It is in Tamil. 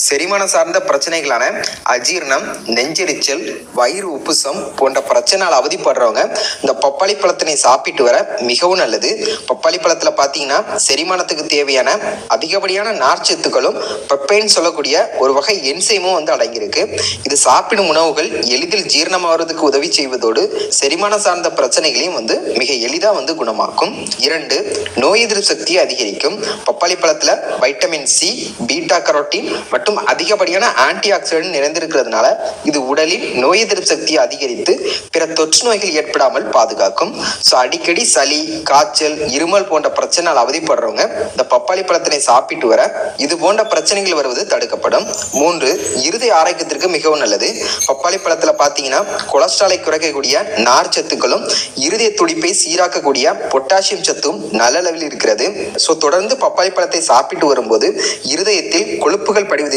செரிமானம் சார்ந்த பிரச்சனைகளான அஜீரணம், நெஞ்செரிச்சல், வயிறு உப்புசம் போன்ற பிரச்சனையால் அவதிப்படுறவங்க இந்த பப்பாளி பழத்தினை சாப்பிட்டு வர மிகவும் நல்லது. பப்பாளி பழத்துல பார்த்தீங்கன்னா செரிமானத்துக்கு தேவையான அதிகப்படியான நார்ச்சத்துக்களும் பெப்பைன்னு சொல்லக்கூடிய ஒரு வகை என்சைமும் அடங்கியிருக்கு. இது சாப்பிடும் உணவுகள் எளிதில் ஜீரணமாகிறதுக்கு உதவி செய்வதோடு செரிமானம் சார்ந்த பிரச்சனைகளையும் மிக எளிதாக குணமாக்கும். 2, நோய் எதிர்ப்பு சக்தியை அதிகரிக்கும். பப்பாளி பழத்துல வைட்டமின் சி, பீட்டா கரோட்டின் மற்றும் அதிகப்படியான ஆன்டி ஆக்சிடென்ட் நிறைந்திருக்கிறதுனால இது உடலில் நோய் எதிர்ப்பு சக்தியை அதிகரித்து பிற தொற்று நோய்கள் ஏற்படாமல் பாதுகாக்கும். அடிக்கடி சளி, காய்ச்சல், இருமல் போன்ற பிரச்சனையால் அவதிப்படுறவங்க இந்த பப்பாளி பழத்தினை சாப்பிட்டு வர இது போன்ற பிரச்சனைகள் வருவது தடுக்கப்படும். 3, இருதய ஆரோக்கியத்திற்கு மிகவும் நல்லது. பப்பாளி பழத்துல பார்த்தீங்கன்னா கொலஸ்ட்ராலை குறைக்கக்கூடிய நார் சத்துக்களும் இருதய துடிப்பை சீராக்கக்கூடிய பொட்டாசியம் சத்தும் நல்ல அளவில் இருக்கிறது. தொடர்ந்து பப்பாளி பழத்தை சாப்பிட்டு வரும்போது இருதயத்தில் கொழுப்புகள் படிவது